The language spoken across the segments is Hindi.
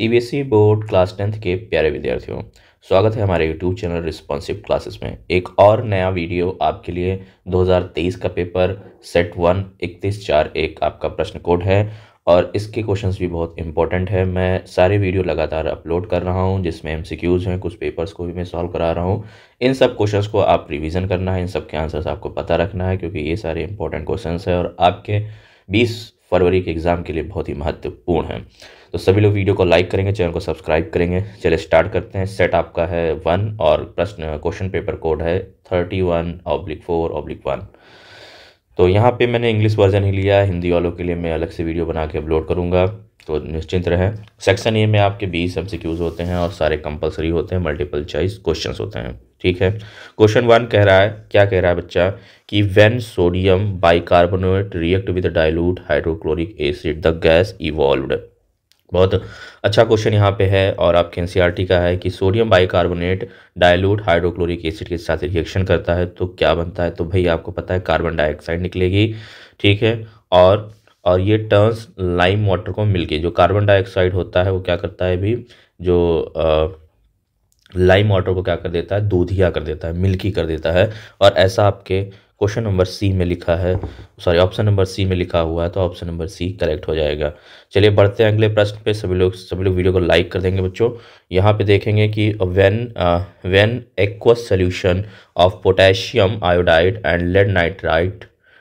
सीबीएसई बोर्ड क्लास 10th के प्यारे विद्यार्थियों, स्वागत है हमारे यूट्यूब चैनल रिस्पॉन्सिव क्लासेस में। एक और नया वीडियो आपके लिए 2023 का पेपर सेट 1 3141 आपका प्रश्न कोड है और इसके क्वेश्चंस भी बहुत इंपॉर्टेंट है। मैं सारे वीडियो लगातार अपलोड कर रहा हूं जिसमें एमसीक्यूज़ हैं, कुछ पेपर्स को भी मैं सॉल्व करा रहा हूं। इन सब क्वेश्चंस को आप रिवीजन करना है, इन सब के आंसर्स आपको पता रखना है क्योंकि ये सारे इंपॉर्टेंट क्वेश्चंस है और आपके 20 फरवरी के एग्ज़ाम के लिए बहुत ही महत्वपूर्ण है। तो सभी लोग वीडियो को लाइक करेंगे, चैनल को सब्सक्राइब करेंगे। चलिए स्टार्ट करते हैं। सेट आपका है 1 और प्रश्न क्वेश्चन पेपर कोड है 31/4/1। तो यहाँ पे मैंने इंग्लिश वर्जन ही लिया है, हिंदी वालों के लिए मैं अलग से वीडियो बना के अपलोड करूँगा, तो निश्चिंत रहें। सेक्शन ए में आपके 20 एमसीक्यूज़ होते हैं और सारे कंपलसरी होते हैं, मल्टीपल चॉइस क्वेश्चंस होते हैं। ठीक है, क्वेश्चन 1 कह रहा है, क्या कह रहा है बच्चा कि when sodium bicarbonate react with dilute hydrochloric acid the gas evolved. बहुत अच्छा क्वेश्चन यहाँ पे है और आपके एनसीईआरटी का है कि sodium bicarbonate dilute hydrochloric acid के साथ रिएक्शन करता है तो क्या बनता है। तो भाई आपको पता है कार्बन डाइऑक्साइड निकलेगी, ठीक है। और ये टर्न्स लाइम वाटर को मिलके, जो कार्बन डाइऑक्साइड होता है वो क्या करता है भी, जो लाइम वाटर को क्या कर देता है, दूधिया कर देता है, मिल्की कर देता है। और ऐसा आपके क्वेश्चन नंबर सी में लिखा है, सॉरी ऑप्शन नंबर सी में लिखा हुआ है, तो ऑप्शन नंबर सी करेक्ट हो जाएगा। चलिए बढ़ते हैं अगले प्रश्न पे। सभी लोग वीडियो को लाइक कर देंगे बच्चों। यहाँ पे देखेंगे कि when aqueous solution of potassium iodide and lead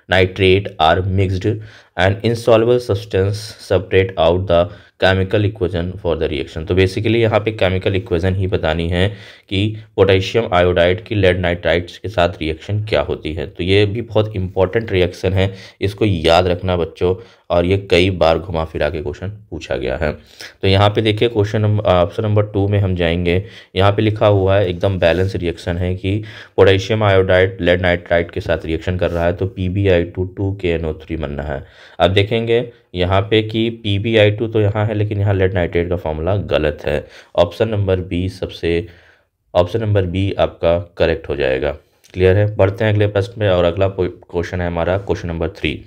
nitrate are mixed and insoluble substance separate out the chemical equation for the reaction. तो बेसिकली यहाँ पे केमिकल इक्वेशन ही बतानी है कि पोटेशियम आयोडाइड की लेड नाइट्राइट के साथ रिएक्शन क्या होती है। तो ये भी बहुत इंपॉर्टेंट रिएक्शन है, इसको याद रखना बच्चों, और ये कई बार घुमा फिरा के क्वेश्चन पूछा गया है। तो यहाँ पे देखिए ऑप्शन नंबर 2 में हम जाएंगे। यहाँ पे लिखा हुआ है एकदम बैलेंस रिएक्शन है कि पोटेशियम आयोडाइड लेड नाइट्राइट के साथ रिएक्शन कर रहा है तो PbI2 2KNO3 बनना है। अब देखेंगे यहाँ पे कि PbI2 तो यहाँ है लेकिन यहाँ लेड नाइट्रेट का फॉर्मूला गलत है। ऑप्शन नंबर बी आपका करेक्ट हो जाएगा। क्लियर है, बढ़ते हैं अगले प्रश्न में। और अगला क्वेश्चन है हमारा question number 3।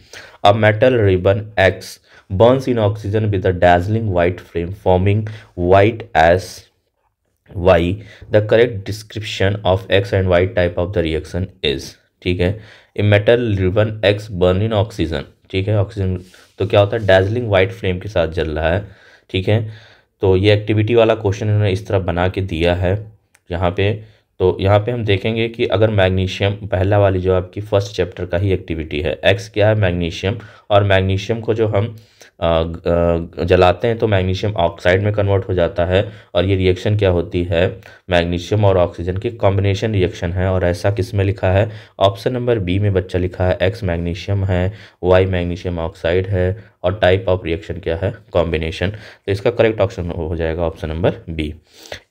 A metal ribbon x Burns in oxygen with a dazzling white flame forming white as Y. The correct description of X and Y type of the reaction is। ठीक है, a metal ribbon x burn in oxygen, ठीक है, ऑक्सीजन तो क्या होता है, डैजलिंग वाइट फ्लेम के साथ जल रहा है। ठीक है, तो ये एक्टिविटी वाला क्वेश्चन इन्होंने इस तरह बना के दिया है यहाँ पे। तो यहाँ पे हम देखेंगे कि अगर मैग्नीशियम, पहला वाली जो आपकी फर्स्ट चैप्टर का ही एक्टिविटी है, एक्स क्या है मैग्नीशियम, और मैग्नीशियम को जो हम जलाते हैं तो मैग्नीशियम ऑक्साइड में कन्वर्ट हो जाता है और ये रिएक्शन क्या होती है, मैग्नीशियम और ऑक्सीजन की कॉम्बिनेशन रिएक्शन है। और ऐसा किस में लिखा है, ऑप्शन नंबर बी में बच्चा लिखा है एक्स मैग्नीशियम है, वाई मैग्नीशियम ऑक्साइड है और टाइप ऑफ रिएक्शन क्या है, कॉम्बिनेशन। तो इसका करेक्ट ऑप्शन हो जाएगा option number B.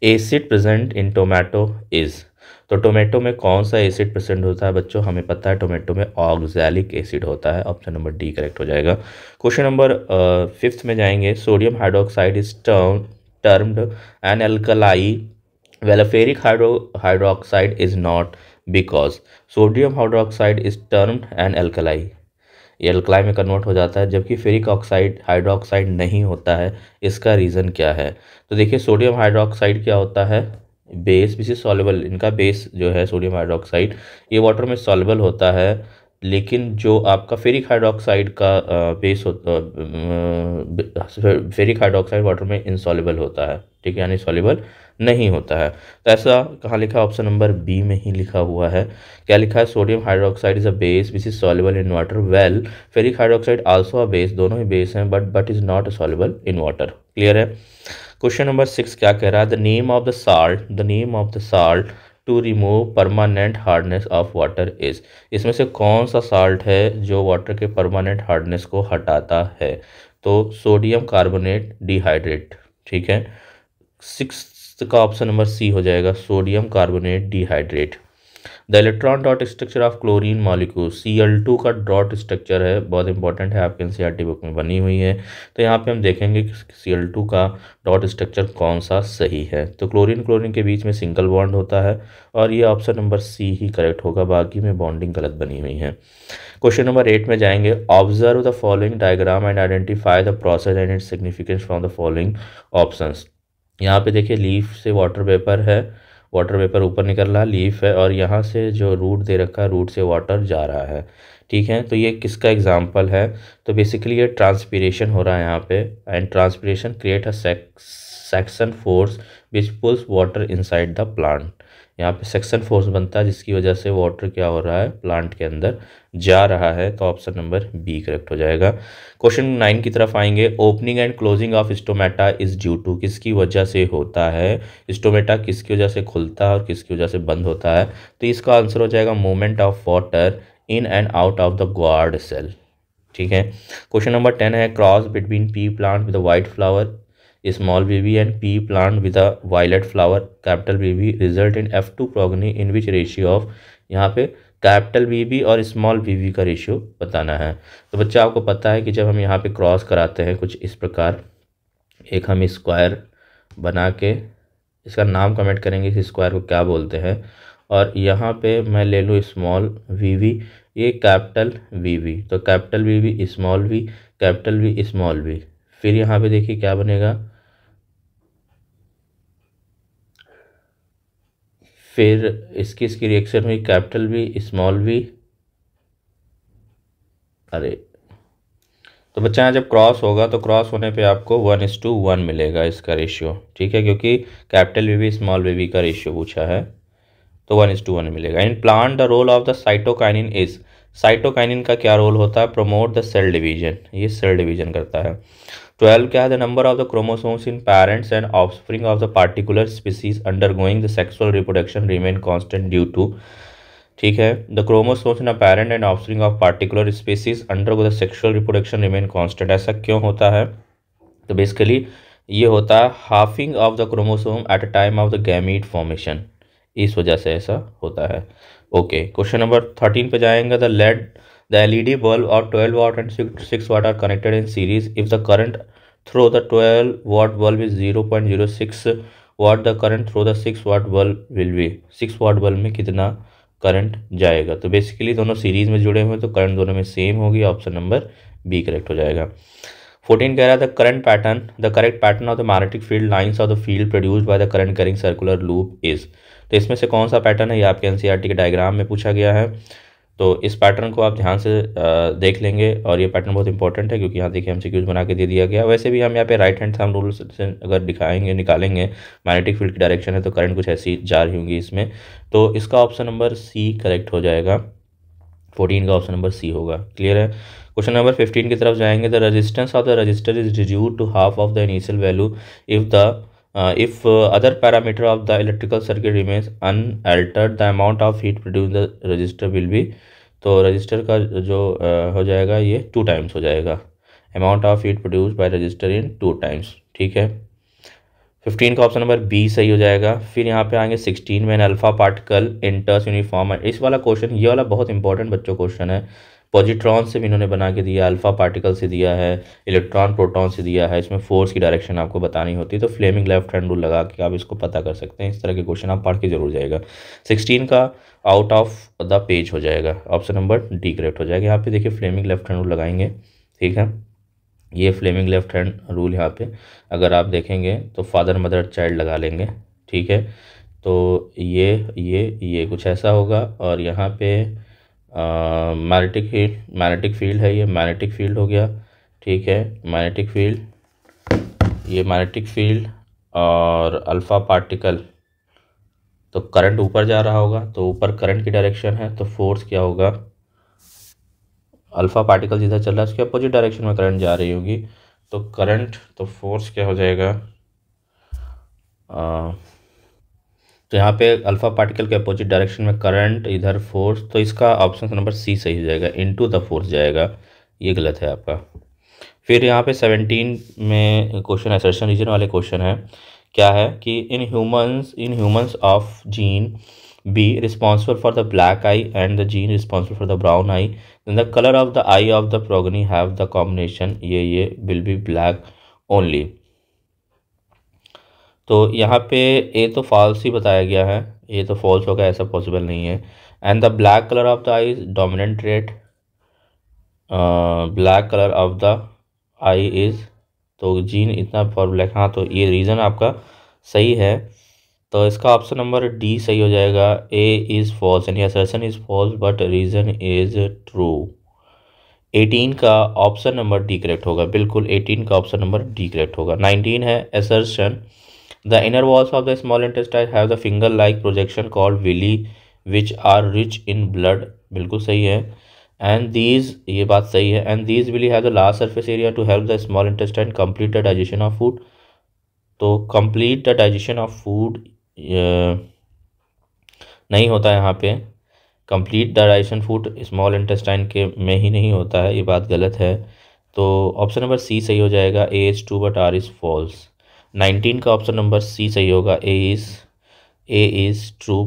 Acid present in tomato is. तो टोमेटो में कौन सा एसिड प्रेजेंट होता है बच्चों, हमें पता है टोमेटो में ऑक्सैलिक एसिड होता है। ऑप्शन नंबर डी करेक्ट हो जाएगा। क्वेश्चन नंबर 5 में जाएंगे। Sodium hydroxide is termed an alkali well ferric hydroxide is not because. Sodium hydroxide is termed an alkali, ये अल्कलाई में कन्वर्ट हो जाता है जबकि फेरिक ऑक्साइड हाइड्रोक्साइड नहीं होता है। इसका रीज़न क्या है, तो देखिए सोडियम हाइड्रोक्साइड क्या होता है, बेस विच इज सॉल्युबल। इनका बेस जो है सोडियम हाइड्रोक्साइड, ये वाटर में सॉल्युबल होता है, लेकिन जो आपका फेरिक हाइड्रोक्साइड का बेस होता, फेरिक हाइड्रोक्साइड वाटर में इनसॉल्युबल होता है, ठीक है, यानी सॉल्युबल नहीं होता है। तो ऐसा कहाँ लिखा, ऑप्शन नंबर बी में ही लिखा हुआ है। क्या लिखा है, sodium hydroxide is a base which is soluble in water, well ferric hydroxide also a base, दोनों ही बेस हैं but is not soluble in water. Clear है। क्वेश्चन नंबर 6 क्या कह रहा है, the name of the salt to remove permanent hardness of water is. इसमें से कौन सा साल्ट है जो वाटर के परमानेंट हार्डनेस को हटाता है, तो सोडियम कार्बोनेट डिहाइड्रेट। ठीक है, 6 का ऑप्शन नंबर सी हो जाएगा, sodium carbonate dehydrate. The electron dot structure of chlorine molecule, Cl2 का डॉट स्ट्रक्चर है, बहुत इंपॉर्टेंट है, आपके एनसीईआरटी बुक में बनी हुई है। तो यहाँ पे हम देखेंगे कि Cl2 का डॉट स्ट्रक्चर कौन सा सही है। तो क्लोरीन के बीच में सिंगल बॉन्ड होता है और ये ऑप्शन नंबर सी ही करेक्ट होगा, बाकी में बॉन्डिंग गलत बनी हुई है। क्वेश्चन नंबर 8 में जाएंगे। Observe the following diagram and identify the process and its significance from the following options. यहाँ पे देखिए लीफ से वाटर वेपर है, वाटर वेपर ऊपर निकल रहा है, लीफ है, और यहाँ से जो रूट दे रखा है, रूट से वाटर जा रहा है। ठीक है, तो ये किसका एग्जांपल है? तो बेसिकली ये ट्रांसपीरेशन हो रहा है यहाँ पे, and transpiration create a section force which pulls water inside the plant. यहाँ पे सेक्शन फोर्स बनता है जिसकी वजह से वाटर क्या हो रहा है, प्लांट के अंदर जा रहा है। तो ऑप्शन नंबर बी करेक्ट हो जाएगा। क्वेश्चन 9 की तरफ आएंगे। Opening and closing of stomata is due to, किसकी वजह से होता है? स्टोमेटा किसकी वजह से खुलता है और किसकी वजह से बंद होता है? तो इसका आंसर हो जाएगा movement of water in and out of the guard cell. ठीक है। क्वेश्चन नंबर 10 है। Cross between pea plant with white flower small bb and pea plant with a violet flower capital BB result in F2 progeny in which ratio of. यहाँ पे कैपिटल बीबी और स्मॉल बीबी का रेशियो बताना है। तो बच्चा आपको पता है कि जब हम यहाँ पे क्रॉस कराते हैं कुछ इस प्रकार, एक हम स्क्वायर बना के, इसका नाम कमेंट करेंगे इस स्क्वायर को क्या बोलते हैं, और यहाँ पे मैं ले लूँ स्मॉल वी वी, ये कैपिटल वी वी, तो capital V V small V, capital V small V, फिर यहाँ पे देखिए क्या बनेगा, फिर इसकी रिएक्शन हुई कैपिटल वी स्मॉल वी। अरे, तो बच्चा यहाँ जब क्रॉस होगा तो क्रॉस होने पे आपको 1:1 मिलेगा इसका रेशियो। ठीक है, क्योंकि capital V V small V V का रेशियो पूछा है, तो 1:1 मिलेगा। In plant the role of the cytokinin is, cytokinin का क्या रोल होता है? प्रमोट द सेल डिवीजन, ये सेल डिवीजन करता है। 12 क्या है? The number of the chromosomes in parents and offspring of the particular species undergoing the sexual reproduction remain constant due to. ठीक है, the chromosomes in a parent and offspring of particular species undergo the sexual reproduction remain constant. ऐसा क्यों होता है? तो बेसिकली ये होता है halving of the chromosome at a time of the gamete formation, इस वजह से ऐसा होता है। ओके, क्वेश्चन नंबर 13 पे जाएंगे। द एलईडी बल्ब और 12 watt and 6 watt are connected in series if the current through the 12 watt bulb is 0.06 watt, the current through the 6 watt bulb will be, 6 watt bulb में कितना करंट जाएगा? तो बेसिकली दोनों सीरीज में जुड़े हुए हैं तो करंट दोनों में सेम होगी, ऑप्शन नंबर बी करेक्ट हो जाएगा। 14 कह रहा था the correct pattern of the magnetic field lines of the field produced by the current carrying circular loop is. तो इसमें से कौन सा पैटर्न है? ये आपके एनसीईआरटी के डायग्राम में पूछा गया है, तो इस पैटर्न को आप ध्यान से देख लेंगे, और ये पैटर्न बहुत इंपॉर्टेंट है क्योंकि यहाँ देखिए एमसीक्यूज बना के दे दिया गया। वैसे भी हम यहाँ पे राइट हैंड थंब रूल से अगर निकालेंगे मैग्नेटिक फील्ड की डायरेक्शन है तो करंट कुछ ऐसी जा रही होंगी इसमें, तो इसका ऑप्शन नंबर सी करेक्ट हो जाएगा। 14 का ऑप्शन नंबर सी होगा। क्लियर है। क्वेश्चन नंबर 15 की तरफ जाएंगे। The resistance of the register is reduced to half of the initial value if other parameter of the electrical circuit remains unaltered, the amount of heat produce the register will be. तो रजिस्टर का जो हो जाएगा ये 2 टाइम्स हो जाएगा, amount of heat produce by register in 2 times. ठीक है, 15 का ऑप्शन नंबर बी सही हो जाएगा। फिर यहाँ पे आएंगे 16 में अल्फा पार्टिकल इंटर्स यूनिफॉर्म। इस वाला क्वेश्चन, ये वाला बहुत इंपॉर्टेंट बच्चों क्वेश्चन है। पॉजिट्रॉन से भी इन्होंने बना के दिया, अल्फा पार्टिकल से दिया है, इलेक्ट्रॉन प्रोटॉन से दिया है। इसमें फोर्स की डायरेक्शन आपको बतानी होती है, तो फ्लेमिंग लेफ्ट हैंड रूल लगा के आप इसको पता कर सकते हैं। इस तरह के क्वेश्चन आप पढ़ के जरूर जाएगा। 16 का आउट ऑफ द पेज हो जाएगा, ऑप्शन नंबर डी करेक्ट हो जाएगा। यहाँ पे देखिए फ्लेमिंग लेफ्ट हैंड रूल लगाएंगे। ठीक है, ये फ्लेमिंग लेफ्ट हैंड रूल यहाँ पे अगर आप देखेंगे तो फादर मदर चाइल्ड लगा लेंगे। ठीक है, तो ये कुछ ऐसा होगा, और यहाँ पे मैग्नेटिक फील्ड है, ये मैग्नेटिक फील्ड हो गया। ठीक है, मैग्नेटिक फील्ड, ये मैग्नेटिक फील्ड और अल्फ़ा पार्टिकल, तो करंट ऊपर जा रहा होगा, तो ऊपर करंट की डायरेक्शन है, तो फोर्स क्या होगा? अल्फ़ा पार्टिकल जिधर चल रहा है उसके अपोजिट डायरेक्शन में करंट जा रही होगी, तो करंट, तो फोर्स क्या हो जाएगा? तो यहाँ पे अल्फ़ा पार्टिकल के अपोजिट डायरेक्शन में करंट, इधर फोर्स, तो इसका ऑप्शन नंबर सी सही हो जाएगा, इनटू द फोर्स जाएगा। ये गलत है आपका। फिर यहाँ पे 17 में क्वेश्चन असर्शन रीजन वाले क्वेश्चन है। क्या है कि in humans of gene B responsible for the black eye and the gene responsible for the brown eye, the colour of the eye of the progeny have the combination ये विल बी ब्लैक ओनली। तो यहाँ पे ए तो फॉल्स ही बताया गया है, ये तो फॉल्स होगा, ऐसा पॉसिबल नहीं है। And the black colour of the I is dominant trait, black colour of the I is, तो जीन इतना फॉर ब्लैक, हाँ तो ये रीज़न आपका सही है। तो इसका ऑप्शन नंबर डी सही हो जाएगा। ए इज़ फॉल्स, यानी assertion is false but reason is true. 18 का ऑप्शन नंबर डी करेक्ट होगा, बिल्कुल 18 का ऑप्शन नंबर डी करेक्ट होगा। 19 है assertion, the inner walls of the small intestine have the finger like projection called villi which are rich in blood, बिल्कुल सही है। एंड दीज, ये बात सही है, and these villi have the large surface area to help the small intestine complete the digestion of food. तो complete the digestion of food नहीं होता यहाँ पे। Complete the digestion food small intestine के में ही नहीं होता है, ये बात गलत है। तो ऑप्शन नंबर सी सही हो जाएगा, A is true but R is false. 19 का ऑप्शन नंबर सी सही होगा, A is true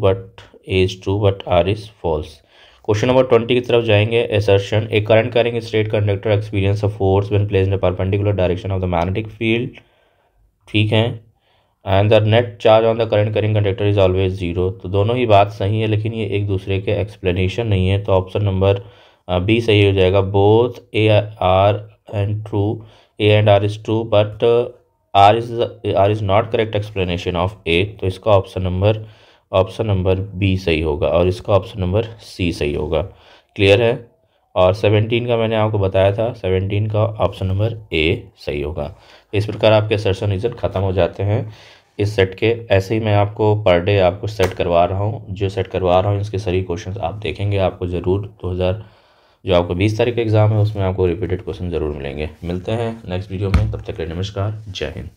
but R is false. Question number 20 की तरफ जाएंगे। Assertion, a current carrying straight conductor experience a force when placed in a perpendicular direction of the magnetic field, ठीक है। And the net charge on the current carrying conductor is always zero. तो दोनों ही बात सही है, लेकिन ये एक दूसरे के एक्सप्लेनेशन नहीं है। तो ऑप्शन नंबर बी सही हो जाएगा, both A R and true, A and R is true but R is not correct explanation of A. तो इसका ऑप्शन नंबर बी सही होगा और इसका ऑप्शन नंबर सी सही होगा। क्लियर है। और 17 का मैंने आपको बताया था, 17 का ऑप्शन नंबर ए सही होगा। इस प्रकार आपके असर्शन रीजन ख़त्म हो जाते हैं इस सेट के। ऐसे ही मैं आपको पर डे आपको सेट करवा रहा हूँ, जो सेट करवा रहा हूँ इसके सारी क्वेश्चंस आप देखेंगे, आपको ज़रूर 2000 जो आपको 20 तारीख का एग्ज़ाम है उसमें आपको रिपीटेड क्वेश्चन ज़रूर मिलेंगे। मिलते हैं नेक्स्ट वीडियो में, तब तक के लिए नमस्कार, जय हिंद।